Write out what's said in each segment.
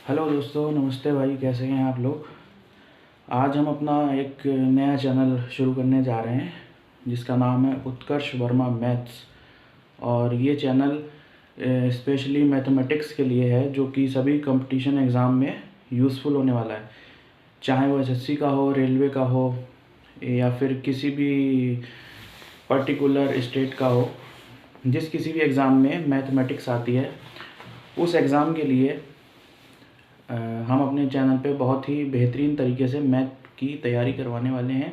Hello दोस्तों, नमस्ते भाई। कैसे हैं आप लोग। आज हम अपना एक नया चैनल शुरू करने जा रहे हैं जिसका नाम है उत्कर्ष वर्मा मैथ्स। और ये चैनल स्पेशली मैथमेटिक्स के लिए है, जो कि सभी कंपटीशन एग्ज़ाम में यूज़फुल होने वाला है। चाहे वो एसएससी का हो, रेलवे का हो, या फिर किसी भी पर्टिकुलर स्टेट का हो। जिस किसी भी एग्ज़ाम में मैथमेटिक्स आती है, उस एग्ज़ाम के लिए हम अपने चैनल पे बहुत ही बेहतरीन तरीके से मैथ की तैयारी करवाने वाले हैं,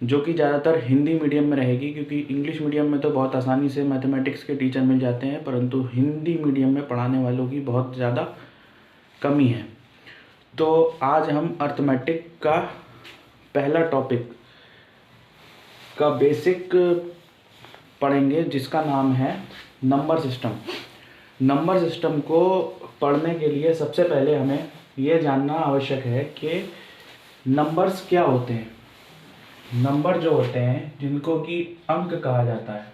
जो कि ज़्यादातर हिंदी मीडियम में रहेगी। क्योंकि इंग्लिश मीडियम में तो बहुत आसानी से मैथमेटिक्स के टीचर मिल जाते हैं, परंतु हिंदी मीडियम में पढ़ाने वालों की बहुत ज़्यादा कमी है। तो आज हम अर्थमेटिक का पहला टॉपिक का बेसिक पढ़ेंगे, जिसका नाम है नंबर सिस्टम। नंबर सिस्टम को पढ़ने के लिए सबसे पहले हमें ये जानना आवश्यक है कि नंबर्स क्या होते हैं। नंबर जो होते हैं, जिनको कि अंक कहा जाता है,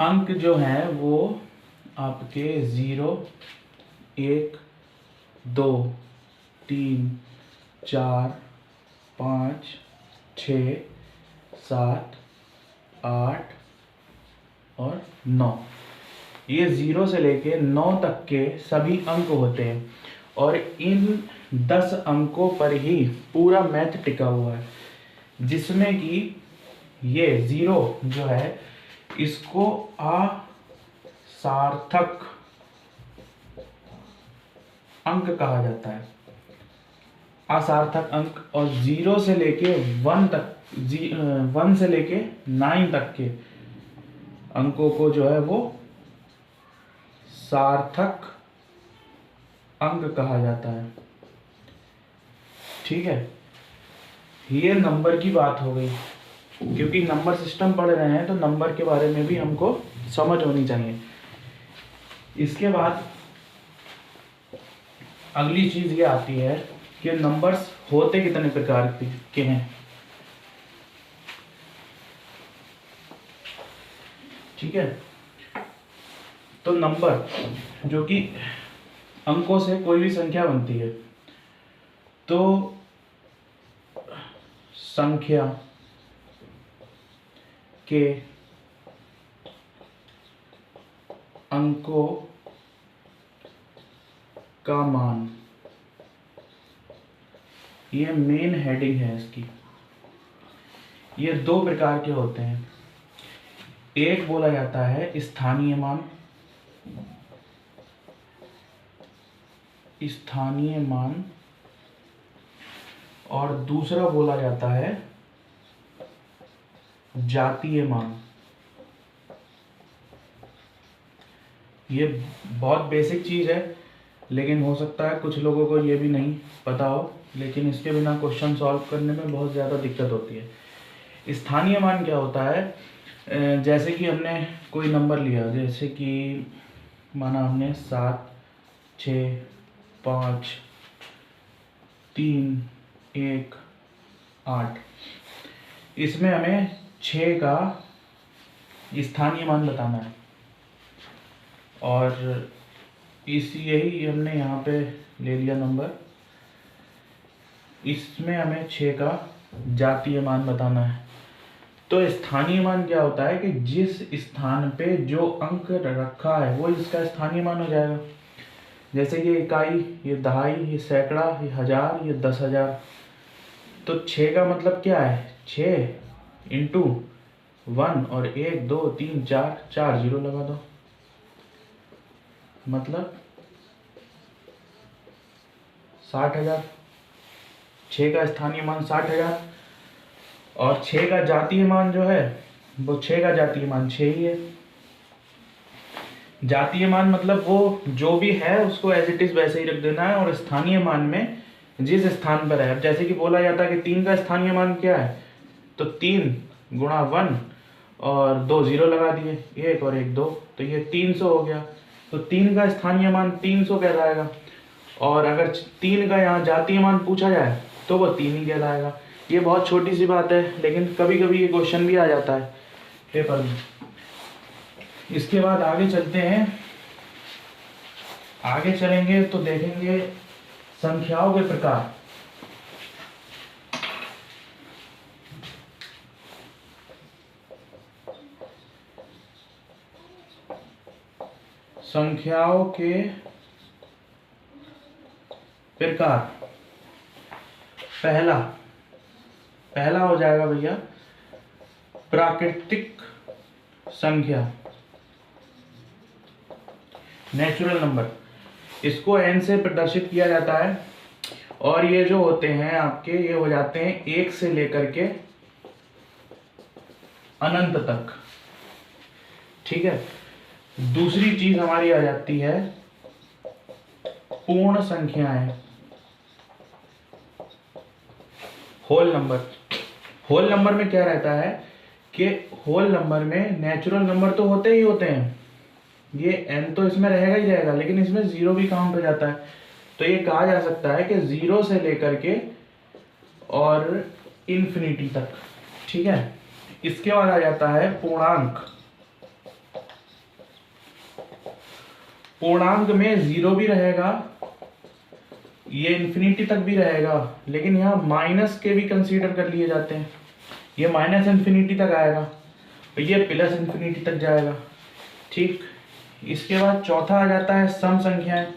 अंक जो हैं वो आपके 0, 1, 2, 3, 4, 5, 6, 7, 8 और 9। ये 0 से लेके 9 तक के सभी अंक होते हैं, और इन 10 अंकों पर ही पूरा मैथ टिका हुआ है। जिसमें कि ये 0 जो है, इसको असार्थक अंक कहा जाता है। असार्थक अंक। और 0 से लेके 1 तक, 1 से लेके 9 तक के अंकों को जो है वो सार्थक अंक कहा जाता है। ठीक है, ये नंबर की बात हो गई। क्योंकि नंबर सिस्टम पढ़ रहे हैं तो नंबर के बारे में भी हमको समझ होनी चाहिए। इसके बाद अगली चीज ये आती है कि नंबर्स होते कितने प्रकार के हैं। ठीक है, तो नंबर जो कि अंकों से कोई भी संख्या बनती है, तो संख्या के अंकों का मान, ये मेन हेडिंग है इसकी। ये 2 प्रकार के होते हैं। एक बोला जाता है स्थानीय मान, स्थानीय मान, और दूसरा बोला जाता है जातीय मान। ये बहुत बेसिक चीज है, लेकिन हो सकता है कुछ लोगों को ये भी नहीं पता हो, लेकिन इसके बिना क्वेश्चन सॉल्व करने में बहुत ज़्यादा दिक्कत होती है। स्थानीय मान क्या होता है, जैसे कि हमने कोई नंबर लिया, जैसे कि माना हमने 7, 6, 5, 3, 1, 8। इसमें हमें 6 का स्थानीय मान बताना है, और यही हमने यहाँ पे ले लिया नंबर। इसमें हमें 6 का जातीय मान बताना है। तो स्थानीय मान क्या होता है कि जिस स्थान पे जो अंक रखा है वो इसका स्थानीय मान हो जाएगा। जैसे ये इकाई, ये दहाई, ये सैकड़ा, ये हजार, ये 10,000। तो 6 का मतलब क्या है, 6 इंटू 1 और 1, 2, 3, 4 जीरो लगा दो, मतलब 60,000। 6 का स्थानीय मान 60,000, और 6 का जातीय मान जो है वो 6 का जातीय मान 6 ही है। जातीय मान मतलब वो जो भी है उसको एज इट इज वैसे ही रख देना है, और स्थानीय मान में जिस स्थान पर है। अब जैसे कि बोला जाता है कि 3 का स्थानीय मान क्या है, तो 3 गुणा 1 और 2 जीरो लगा दिए, 1 और 1 2, तो ये 300 हो गया। तो 3 का स्थानीय मान 300 कहलाएगा। और अगर 3 का यहाँ जातीय मान पूछा जाए तो वो 3 ही कहलाएगा। ये बहुत छोटी सी बात है, लेकिन कभी कभी ये क्वेश्चन भी आ जाता है पेपर में। इसके बाद आगे चलते हैं आगे चलेंगे तो देखेंगे संख्याओं के प्रकार। संख्याओं के प्रकार। पहला हो जाएगा भैया प्राकृतिक संख्या, नेचुरल नंबर। इसको n से प्रदर्शित किया जाता है और ये जो होते हैं आपके, ये हो जाते हैं 1 से लेकर के अनंत तक। ठीक है। दूसरी चीज हमारी आ जाती है पूर्ण संख्याएं, होल नंबर। होल नंबर में क्या रहता है कि होल नंबर में नेचुरल नंबर तो होते ही होते हैं, ये n तो इसमें रहेगा ही रहेगा, लेकिन इसमें 0 भी काउंट हो जाता है। तो ये कहा जा सकता है कि 0 से लेकर के और इन्फिनिटी तक। ठीक है। इसके बाद आ जाता है पूर्णांक। पूर्णांक में 0 भी रहेगा, ये इन्फिनिटी तक भी रहेगा, लेकिन यहाँ माइनस के भी कंसीडर कर लिए जाते हैं। ये माइनस इन्फिनिटी तक आएगा, ये प्लस इन्फिनिटी तक जाएगा। ठीक। इसके बाद चौथा आ जाता है सम संख्याएं।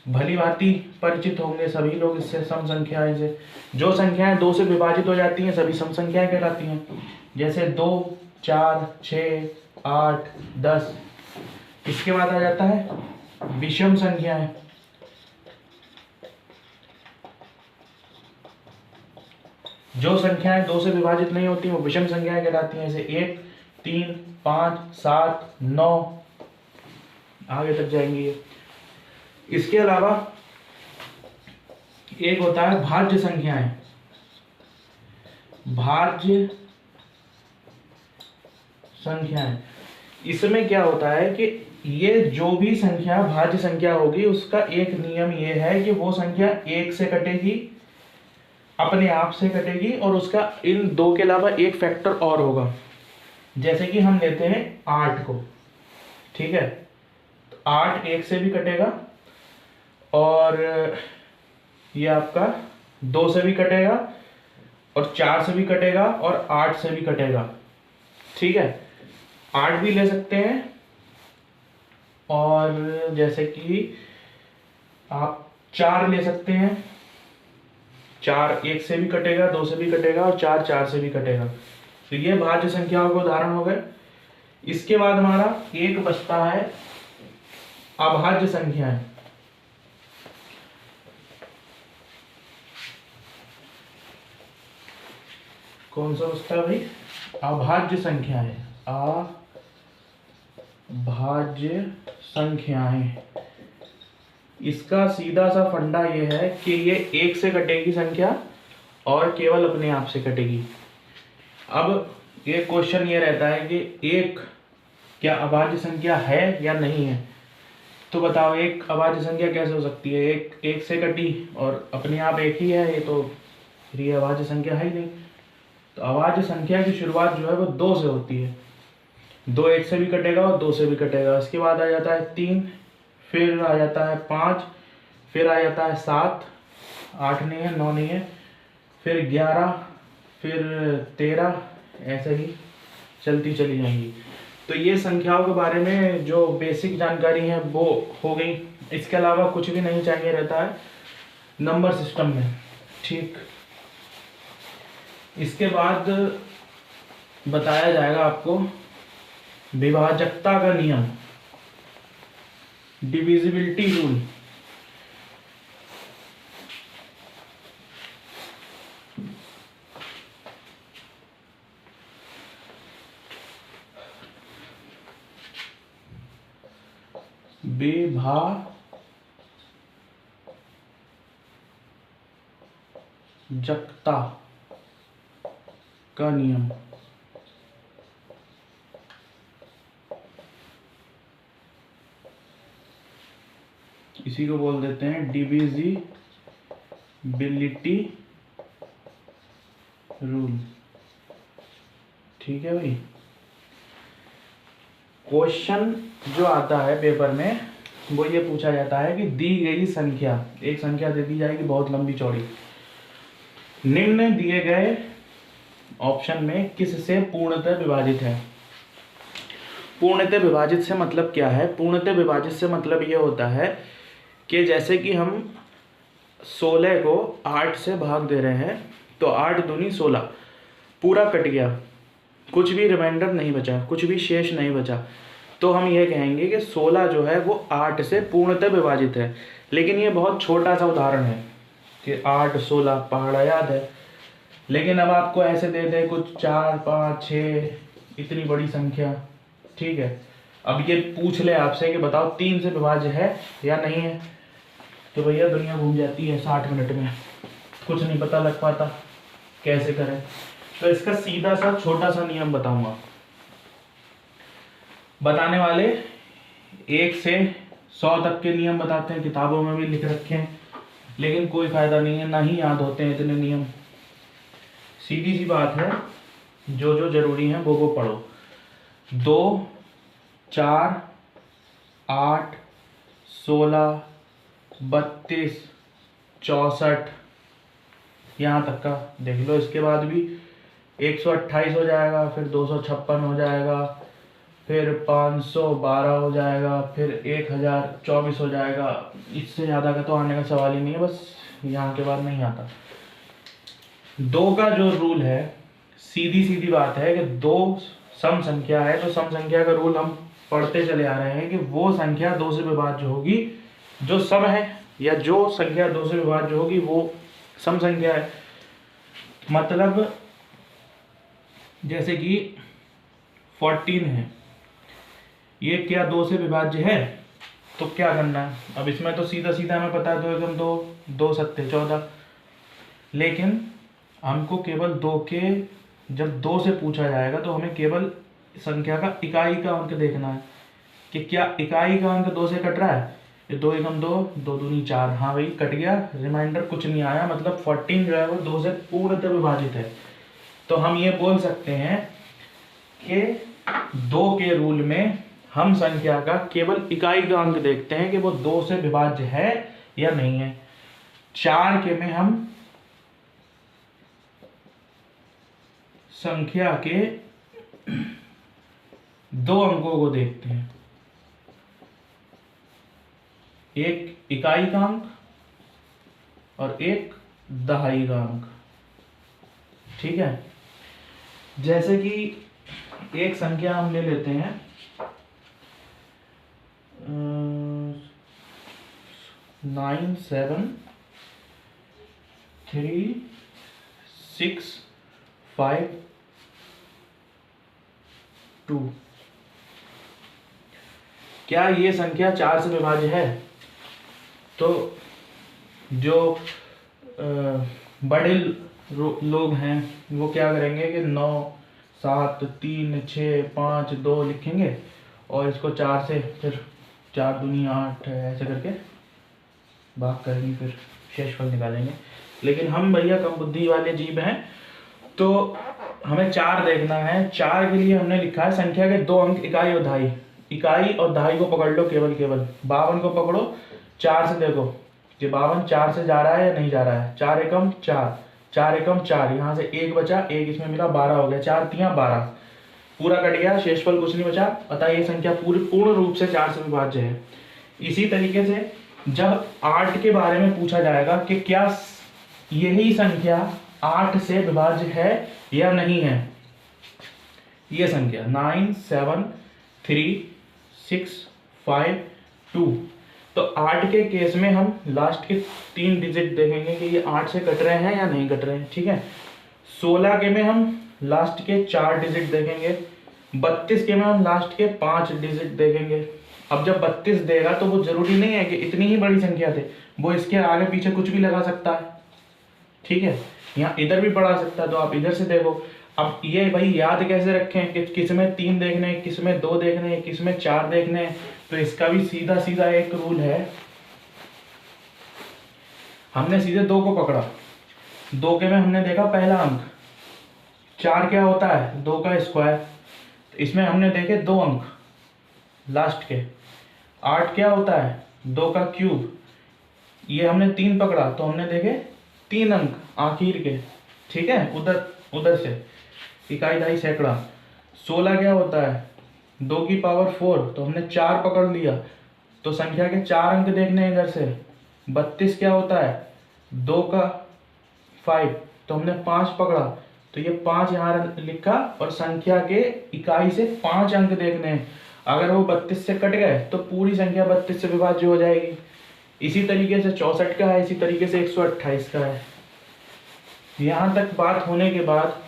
भली भांति परिचित होंगे सभी लोग इससे, सम संख्याएं से। जो संख्याएं 2 से विभाजित हो जाती हैं सभी सम संख्याएं कहलाती हैं, जैसे 2, 4, 6, 8, 10। इसके बाद आ जाता है विषम संख्याएं। जो संख्याएं 2 से विभाजित नहीं होती वो विषम संख्याएं कहलाती हैं, जैसे 1, 3, 5, 7, 9, आगे तक जाएंगे। इसके अलावा एक होता है भाज्य संख्याएं। भाज्य संख्याएं, इसमें क्या होता है कि ये जो भी संख्या भाज्य संख्या होगी उसका एक नियम ये है कि वो संख्या 1 से कटेगी, अपने आप से कटेगी, और उसका इन 2 के अलावा एक फैक्टर और होगा। जैसे कि हम लेते हैं 8 को। ठीक है। तो 8 1 से भी कटेगा, और ये आपका 2 से भी कटेगा, और 4 से भी कटेगा, और 8 से भी कटेगा। ठीक है। 8 भी ले सकते हैं, और जैसे कि आप 4 ले सकते हैं। 4 1 से भी कटेगा, 2 से भी कटेगा, और 4 4 से भी कटेगा। तो ये भाज्य संख्याओं के उदाहरण हो गए। इसके बाद हमारा एक बचता है अभाज्य संख्याएं। कौन सा बचता है भाई? अभाज्य संख्याएं। अभाज्य संख्याएं, इसका सीधा सा फंडा ये है कि ये 1 से कटेगी संख्या और केवल अपने आप से कटेगी। अब ये क्वेश्चन ये रहता है कि 1 क्या अभाज्य संख्या है या नहीं है? तो बताओ, एक अभाज्य संख्या कैसे हो सकती है? 1 से कटी और अपने आप 1 ही है, ये तो फिर ये अभाज्य संख्या है ही नहीं। तो अभाज्य संख्या की शुरुआत जो है वो 2 से होती है। 2 1 से भी कटेगा और 2 से भी कटेगा। इसके बाद आ जाता है 3, फिर आ जाता है 5, फिर आ जाता है 7, 8 नहीं है, 9 नहीं है, फिर 11, फिर 13, ऐसे ही चलती चली जाएंगी। तो ये संख्याओं के बारे में जो बेसिक जानकारी है वो हो गई। इसके अलावा कुछ भी नहीं चाहिए रहता है नंबर सिस्टम में। ठीक। इसके बाद बताया जाएगा आपको विभाजकता का नियम, डिविजिबिलिटी रूल। विभाजकता का नियम। इसी को बोल देते हैं डिविजिबिलिटी रूल। ठीक है भाई। क्वेश्चन जो आता है पेपर में वो ये पूछा जाता है कि दी गई संख्या, एक संख्या दे दी जाएगी बहुत लंबी चौड़ी, निम्न दिए गए ऑप्शन में किससे पूर्णतः विभाजित है। पूर्णतः विभाजित से मतलब क्या है? पूर्णतः विभाजित से मतलब ये होता है कि जैसे कि हम 16 को 8 से भाग दे रहे हैं तो 8 दूनी 16, पूरा कट गया, कुछ भी रिमाइंडर नहीं बचा, कुछ भी शेष नहीं बचा, तो हम ये कहेंगे कि 16 जो है वो 8 से पूर्णतः विभाजित है। लेकिन ये बहुत छोटा सा उदाहरण है कि 8 16 पहाड़ा याद है, लेकिन अब आपको ऐसे दे दे कुछ 4 5 6 इतनी बड़ी संख्या, ठीक है, अब ये पूछ ले आपसे कि बताओ 3 से विभाज्य है या नहीं है, तो भैया दुनिया घूम जाती है 60 मिनट में, कुछ नहीं पता लग पाता कैसे करें। तो इसका सीधा सा छोटा सा नियम बताऊंगा। बताने वाले 1 से 100 तक के नियम बताते हैं, किताबों में भी लिख रखे हैं, लेकिन कोई फायदा नहीं है, ना ही याद होते हैं इतने नियम। सीधी सी बात है, जो जो जरूरी है वो पढ़ो। 2 4 8 16 32 64 यहाँ तक का देख लो। इसके बाद भी 128 हो जाएगा, फिर 256 हो जाएगा, फिर 512 हो जाएगा, फिर 1024 हो जाएगा। इससे ज़्यादा का तो आने का सवाल ही नहीं है, बस यहाँ के बाद नहीं आता। 2 का जो रूल है, सीधी सीधी बात है कि 2 सम संख्या है, तो सम संख्या का रूल हम पढ़ते चले आ रहे हैं कि वो संख्या 2 से विभाज्य होगी जो सम है, या जो संख्या 2 से विभाज्य होगी वो सम संख्या है। मतलब जैसे कि 14 है, ये क्या 2 से विभाज्य है? तो क्या करना है, अब इसमें तो सीधा सीधा हमें पता है 2 एकम 2, 2 सत्ते 14, लेकिन हमको केवल 2 के, जब 2 से पूछा जाएगा तो हमें केवल संख्या का इकाई का अंक देखना है कि क्या इकाई का अंक 2 से कट रहा है। ये 2 एकम 2, 2 दूनी 4, हाँ भाई कट गया, रिमाइंडर कुछ नहीं आया, मतलब 14 जो है वो 2 से पूर्णतः विभाजित है। तो हम ये बोल सकते हैं कि 2 के रूल में हम संख्या का केवल इकाई का अंक देखते हैं कि वो 2 से विभाज्य है या नहीं है। 4 के में हम संख्या के 2 अंकों को देखते हैं, एक इकाई का अंक और एक दहाई का अंक, ठीक है। जैसे कि एक संख्या हम ले लेते हैं 9 7 3 6 5 2। क्या ये संख्या 4 से विभाज्य है? तो जो बड़े लोग हैं वो क्या करेंगे कि 9 7 3 6 5 2 लिखेंगे और इसको 4 से फिर 4 दूनी 8 ऐसे करके भाग करेंगे, फिर शेषफल निकालेंगे। लेकिन हम भैया कम बुद्धि वाले जीव हैं, तो हमें 4 देखना है। 4 के लिए हमने लिखा है संख्या के 2 अंक इकाई और दहाई। इकाई और दहाई को पकड़ लो, केवल 52 को पकड़ो, 4 से देखो कि 52 4 से जा रहा है या नहीं जा रहा है। 4 एकम 4, 4 एकम 4, यहाँ से 1 बचा, 1 इसमें मिला, 12 हो गया, 4 तियां 12, पूरा कट गया, शेषफल कुछ नहीं बचा। अतः ये संख्या पूर्ण रूप से 4 से विभाज्य है। इसी तरीके से जब 8 के बारे में पूछा जाएगा कि क्या यही संख्या 8 से विभाज्य है या नहीं है, ये संख्या 9 7 3 6 5 2, तो 8 के केस में हम लास्ट के 3 डिजिट देखेंगे कि ये 8 से कट रहे हैं या नहीं कट रहे हैं, ठीक है। 16 के में हम लास्ट के 4 डिजिट देखेंगे। 32 के में हम लास्ट के 5 डिजिट देखेंगे। अब जब 32 देगा तो वो जरूरी नहीं है कि इतनी ही बड़ी संख्या थे, वो इसके आगे पीछे कुछ भी लगा सकता है, ठीक है, यहाँ इधर भी बढ़ा सकता है, तो आप इधर से देखो। अब ये भाई याद कैसे रखें कि किस में 3 देखने, किस में 2 देखने, किस में 4 देखने, तो इसका भी सीधा सीधा एक रूल है। हमने सीधे 2 को पकड़ा, 2 के में हमने देखा पहला अंक, 4 क्या होता है 2 का स्क्वायर, तो इसमें हमने देखे 2 अंक लास्ट के। 8 क्या होता है, 2 का क्यूब। ये हमने 3 पकड़ा तो हमने देखे 3 अंक आखिर के, ठीक है, उधर उधर से इकाई दहाई सैकड़ा। 16 क्या होता है, 2 की पावर 4, तो हमने 4 पकड़ लिया तो संख्या के 4 अंक देखने हैं इधर से। 32 क्या होता है, 2 का 5, तो हमने 5 पकड़ा तो ये 5 यहाँ लिखा और संख्या के इकाई से 5 अंक देखने हैं। अगर वो 32 से कट गए तो पूरी संख्या 32 से विभाज्य हो जाएगी। इसी तरीके से 64 का है, इसी तरीके से 128 का है। यहाँ तक बात होने के बाद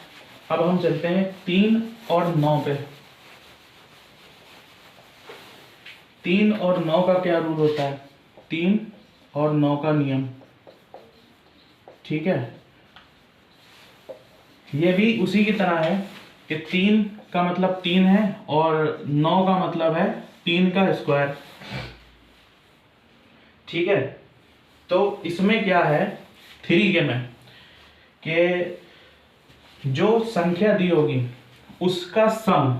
अब हम चलते हैं 3 और 9 पे। 3 और 9 का क्या रूल होता है, 3 और 9 का नियम, ठीक है। ये भी उसी की तरह है कि 3 का मतलब 3 है और 9 का मतलब है 3 का स्क्वायर, ठीक है। तो इसमें क्या है 3 के में कि जो संख्या दी होगी उसका सम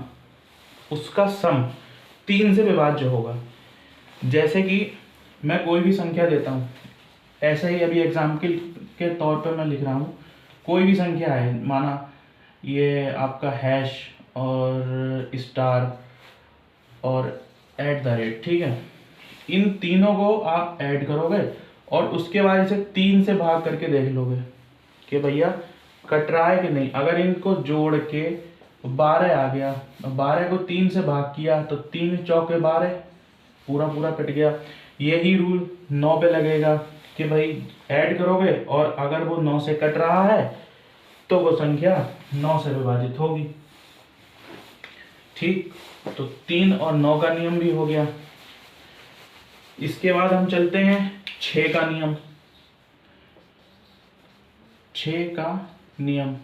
3 से विभाज्य होगा। जैसे कि मैं कोई भी संख्या देता हूँ, ऐसे ही अभी एग्जाम्पल के तौर पर मैं लिख रहा हूँ, कोई भी संख्या है, माना ये आपका हैश और स्टार और @, ठीक है। इन तीनों को आप ऐड करोगे और उसके बाद इसे 3 से भाग करके देख लोगे कि भैया कट रहा है कि नहीं। अगर इनको जोड़ के 12 आ गया, 12 को 3 से भाग किया तो 3 चौके 12, पूरा पूरा कट गया। यही रूल 9 पे लगेगा कि भाई ऐड करोगे और अगर वो 9 से कट रहा है तो वो संख्या 9 से विभाजित होगी, ठीक। तो 3 और 9 का नियम भी हो गया। इसके बाद हम चलते हैं 6 का नियम। 6 का नियम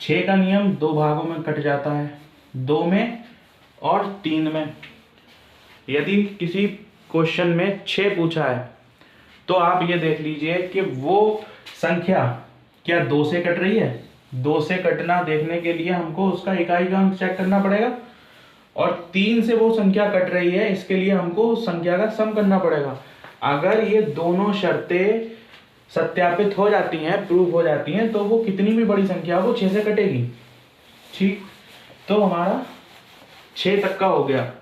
6 का नियम 2 भागों में कट जाता है, 2 में और 3 में। यदि किसी क्वेश्चन में 6 पूछा है तो आप ये देख लीजिए कि वो संख्या क्या 2 से कट रही है। 2 से कटना देखने के लिए हमको उसका इकाई का अंक चेक करना पड़ेगा और 3 से वो संख्या कट रही है, इसके लिए हमको उस संख्या का सम करना पड़ेगा। अगर ये दोनों शर्तें सत्यापित हो जाती हैं, प्रूव हो जाती हैं, तो वो कितनी भी बड़ी संख्या वो 6 से कटेगी, ठीक। तो हमारा 6 तक का हो गया,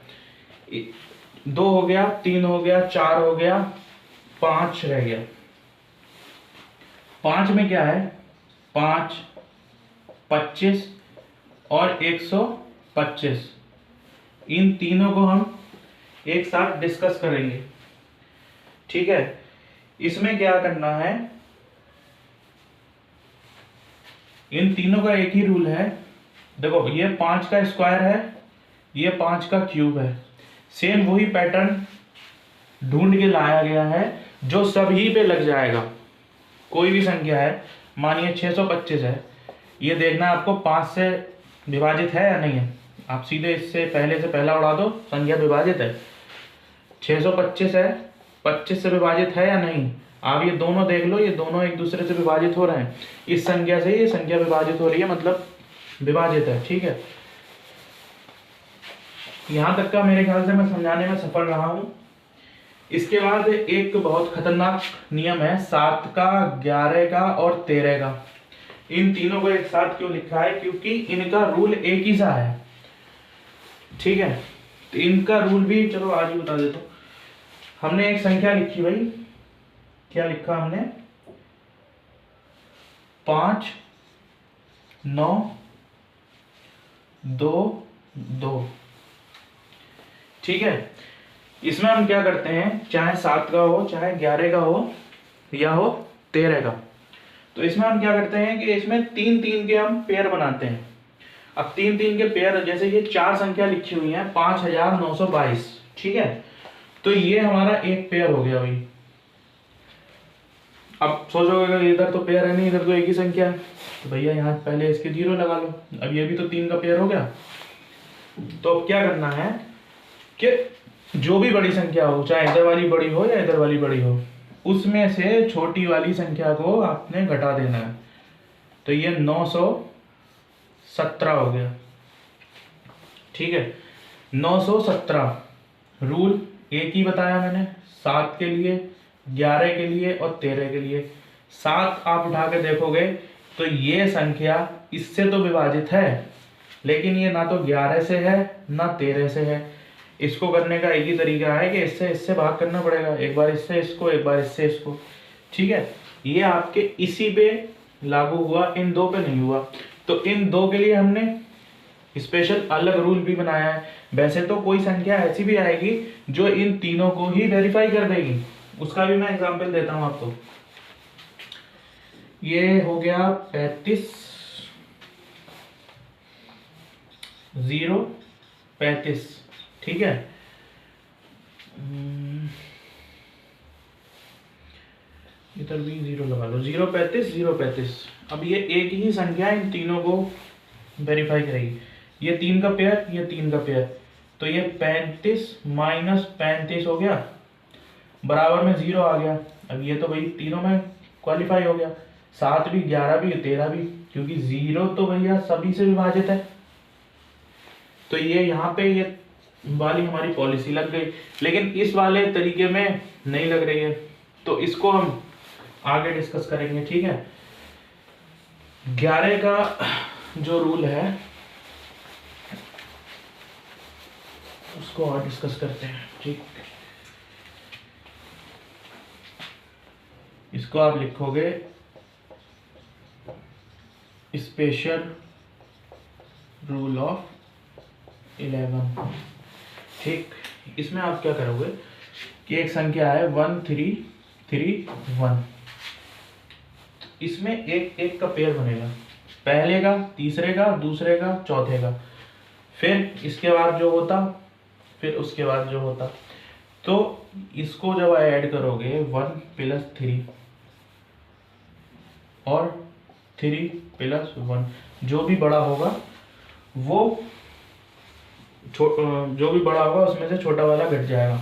2 हो गया, 3 हो गया, 4 हो गया, 5 रह गया। 5 में क्या है, 5, 25 और 125, इन तीनों को हम एक साथ डिस्कस करेंगे, ठीक है। इसमें क्या करना है, इन तीनों का एक ही रूल है। देखो ये 5 का स्क्वायर है, ये 5 का क्यूब है। सेम वही पैटर्न ढूंढ के लाया गया है जो सभी पे लग जाएगा। कोई भी संख्या है, मानिए 625 है, ये देखना आपको 5 से विभाजित है या नहीं है। आप सीधे इससे पहले से पहला उड़ा दो, संख्या विभाजित है। 625 है, 25 से विभाजित है या नहीं। आप ये दोनों देख लो, ये दोनों एक दूसरे से विभाजित हो रहे हैं। इस संख्या से ये संख्या विभाजित हो रही है, मतलब विभाजित है, ठीक है। यहां तक का मेरे ख्याल से मैं समझाने में सफल रहा हूं। इसके बाद एक बहुत खतरनाक नियम है 7 का, 11 का और 13 का। इन तीनों को एक साथ क्यों लिखा है, क्योंकि इनका रूल एक ही सा है, ठीक है। तो इनका रूल भी चलो आज ही बता देता हूं। हमने एक संख्या लिखी भाई, क्या लिखा हमने, 5, 9, 2, 2, ठीक है। इसमें हम क्या करते हैं, चाहे 7 का हो, चाहे 11 का हो या हो 13 का, तो इसमें हम क्या करते हैं कि इसमें 3-3 के हम पेयर बनाते हैं। अब 3-3 के पेयर, जैसे ये 4 संख्या लिखी हुई है 5922, ठीक है। तो ये हमारा एक पेयर हो गया भाई। अब सोचोगे इधर तो पेयर है नहीं, इधर तो एक ही संख्या है, तो भैया यहाँ पहले इसके 0 लगा लो। अब ये भी तो 3 का पेयर हो गया। तो अब क्या करना है कि जो भी बड़ी संख्या हो, चाहे इधर वाली बड़ी हो या इधर वाली बड़ी हो, उसमें से छोटी वाली संख्या को आपने घटा देना है। तो ये 917 हो गया, ठीक है। 917 रूल एक ही बताया मैंने, 7 के लिए, 11 के लिए और 13 के लिए। 7 आप उठा के देखोगे तो ये संख्या इससे तो विभाजित है, लेकिन ये ना तो 11 से है ना 13 से है। इसको करने का एक ही तरीका है कि इससे इससे भाग करना पड़ेगा, एक बार इससे इसको, एक बार इससे इसको। ठीक है, ये आपके इसी पे लागू हुआ, इन दो पे नहीं हुआ। तो इन दो के लिए हमने स्पेशल अलग रूल भी बनाया है। वैसे तो कोई संख्या ऐसी भी आएगी जो इन तीनों को ही वेरीफाई कर देगी, उसका भी मैं एग्जांपल देता हूं आपको। ये हो गया 35 0 35, ठीक है। इधर भी 0 लगा लो, 0 35 0 35। अब ये एक ही संख्या इन तीनों को वेरीफाई करेगी। ये 3 का पेयर, ये 3 का पेयर, तो ये 35 माइनस 35 हो गया, बराबर में 0 आ गया। अब ये तो भाई तीनों में क्वालिफाई हो गया, 7 भी, 11 भी, 13 भी, क्योंकि 0 तो भैया सभी से विभाजित है। तो ये यहाँ पे ये वाली हमारी पॉलिसी लग गई, लेकिन इस वाले तरीके में नहीं लग रही है, तो इसको हम आगे डिस्कस करेंगे। ठीक है, 11 का जो रूल है उसको और डिस्कस करते हैं। ठीक, इसको आप लिखोगे स्पेशल रूल ऑफ 11। ठीक, इसमें आप क्या करोगे कि एक संख्या है 1 3 3 1, इसमें एक एक का पेयर बनेगा, पहले का, तीसरे का, दूसरे का, चौथे का, फिर इसके बाद जो होता, फिर उसके बाद जो होता। तो इसको जब ऐड करोगे 1 प्लस 3 और 3 प्लस 1, जो भी बड़ा होगा वो जो भी बड़ा होगा उसमें से छोटा वाला घट जाएगा।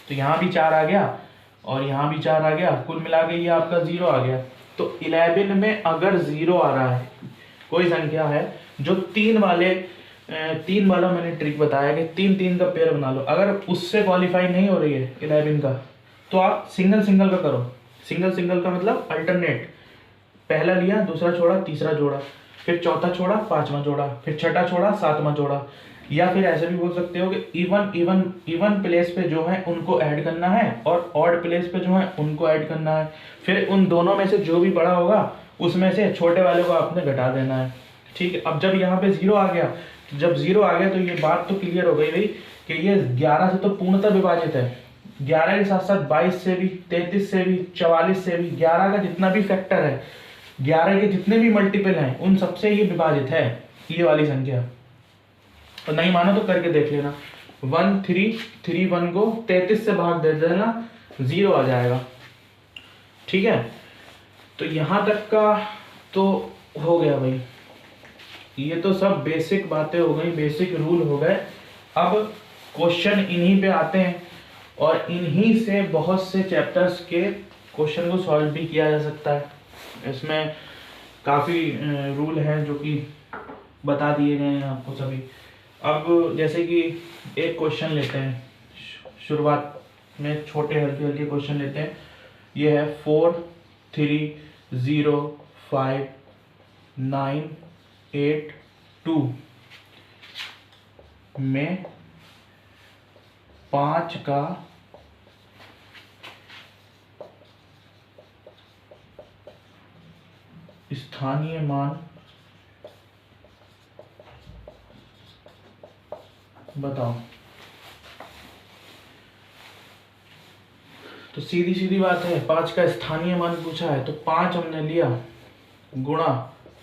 तो यहाँ भी 4 आ गया और यहाँ भी 4 आ गया, कुल मिला के ये आपका 0 आ गया। तो 11 में अगर 0 आ रहा है, कोई संख्या है जो 3 वाला मैंने ट्रिक बताया कि 3 3 का पेयर बना लो, अगर उससे क्वालिफाई नहीं हो रही है 11 का, तो आप सिंगल सिंगल का करो। सिंगल सिंगल का मतलब अल्टरनेट, पहला लिया, दूसरा छोड़ा, तीसरा जोड़ा, फिर चौथा छोड़ा, पांचवा जोड़ा, फिर छठा छोड़ा, सातवां जोड़ा। या फिर ऐसे भी बोल सकते हो कि इवन प्लेस पे जो है उनको ऐड करना है और ऑड प्लेस पे जो है उनको ऐड करना है। फिर उन दोनों में से जो भी बड़ा होगा उसमें से छोटे वाले को आपने घटा देना है। ठीक है, अब जब यहाँ पे 0 आ गया, जब 0 आ गया तो ये बात तो क्लियर हो गई भाई कि ये 11 से तो पूर्णतः विभाजित है। 11 के साथ साथ 22 से भी, 33 से भी, 44 से भी, 11 का जितना भी फैक्टर है, 11 के जितने भी मल्टीपल हैं उन सबसे ये विभाजित है, ये वाली संख्या। तो नहीं मानो तो करके देख लेना, 1 3 3 1 को 33 से भाग दे देना, 0 आ जाएगा। ठीक है, तो यहां तक का तो हो गया भाई, ये तो सब बेसिक बातें हो गई, बेसिक रूल हो गए। अब क्वेश्चन इन्हीं पे आते हैं और इन्हीं से बहुत से चैप्टर्स के क्वेश्चन को सॉल्व भी किया जा सकता है। इसमें काफ़ी रूल हैं जो कि बता दिए गए हैं आपको सभी। अब जैसे कि एक क्वेश्चन लेते हैं, शुरुआत में छोटे हल्के हल्के क्वेश्चन लेते हैं। ये है 4 3 0 5 9 8 2 में 5 का स्थानीय मान बताओ। तो सीधी सीधी बात है, 5 का स्थानीय मान पूछा है तो 5 हमने लिया, गुणा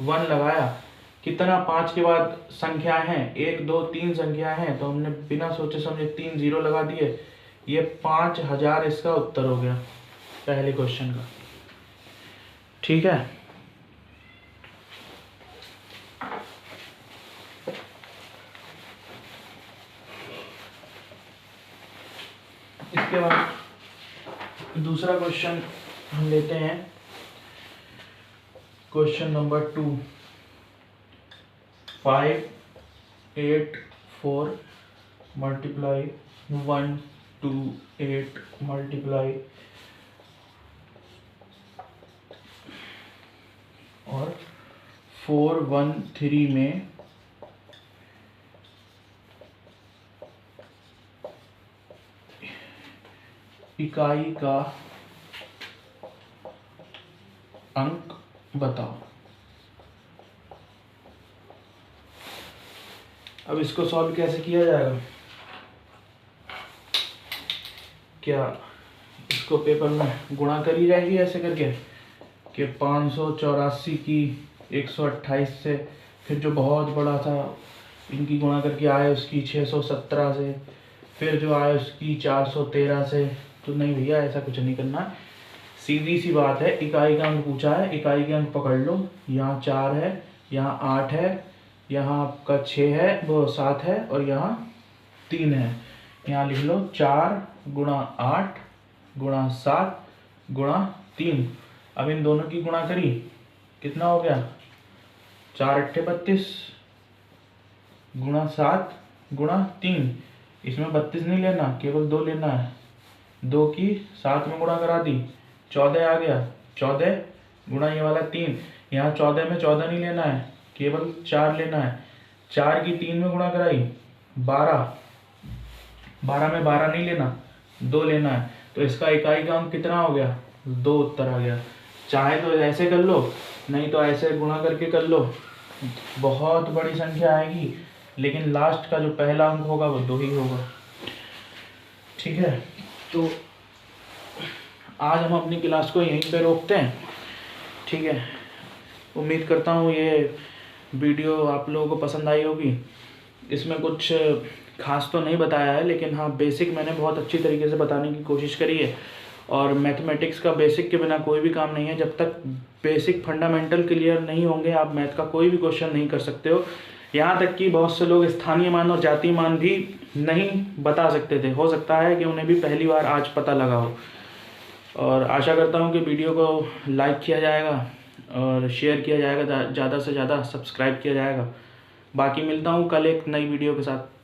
1 लगाया, कितना 5 के बाद संख्याएं हैं, 1 2 3 संख्याएं हैं, तो हमने बिना सोचे समझे 3 0 लगा दिए, ये 5000 इसका उत्तर हो गया पहले क्वेश्चन का। ठीक है, इसके बाद दूसरा क्वेश्चन हम लेते हैं, क्वेश्चन नंबर 2। 5 8 4 मल्टीप्लाई 128 मल्टीप्लाई और 413 में इकाई का अंक बताओ। अब इसको सॉल्व कैसे किया जाएगा? क्या इसको पेपर में गुणा करी जाएगी ऐसे करके कि 584 की 128 से, फिर जो बहुत बड़ा था इनकी गुणा करके आए उसकी 617 से, फिर जो आए उसकी 413 से। तो नहीं भैया, ऐसा कुछ नहीं करना। सीधी सी बात है, इकाई का अंक पूछा है, इकाई के अंक पकड़ लो। यहाँ 4 है, यहाँ 8 है, यहाँ आपका 6 है, वो 7 है, और यहाँ 3 है। यहाँ लिख लो 4 गुणा 8 गुणा 7 गुणा 3। अब इन दोनों की गुणा करी, कितना हो गया? 4 अट्ठे 32 गुणा 7 गुणा 3। इसमें 32 नहीं लेना, केवल 2 लेना है। 2 की 7 में गुणा करा दी, 14 आ गया। 14 गुणा ये वाला 3। यहाँ 14 में 14 नहीं लेना है, केवल 4 लेना है। 4 की 3 में गुणा कराई, 12। 12 में 12 नहीं लेना, 2 लेना है। तो इसका इकाई का अंक कितना हो गया? 2 उत्तर आ गया। चाहे तो ऐसे कर लो, नहीं तो ऐसे गुणा करके कर लो। बहुत बड़ी संख्या आएगी, लेकिन लास्ट का जो पहला अंक होगा वो 2 ही होगा। ठीक है, तो आज हम अपनी क्लास को यहीं पे रोकते हैं। ठीक है, उम्मीद करता हूँ ये वीडियो आप लोगों को पसंद आई होगी। इसमें कुछ खास तो नहीं बताया है, लेकिन हाँ बेसिक मैंने बहुत अच्छी तरीके से बताने की कोशिश करी है। और मैथमेटिक्स का बेसिक के बिना कोई भी काम नहीं है। जब तक बेसिक फंडामेंटल क्लियर नहीं होंगे, आप मैथ का कोई भी क्वेश्चन नहीं कर सकते हो। यहाँ तक कि बहुत से लोग स्थानीय मान और जातीय मान भी नहीं बता सकते थे। हो सकता है कि उन्हें भी पहली बार आज पता लगा हो। और आशा करता हूँ कि वीडियो को लाइक किया जाएगा और शेयर किया जाएगा, ज़्यादा से ज़्यादा सब्सक्राइब किया जाएगा। बाकी मिलता हूँ कल एक नई वीडियो के साथ।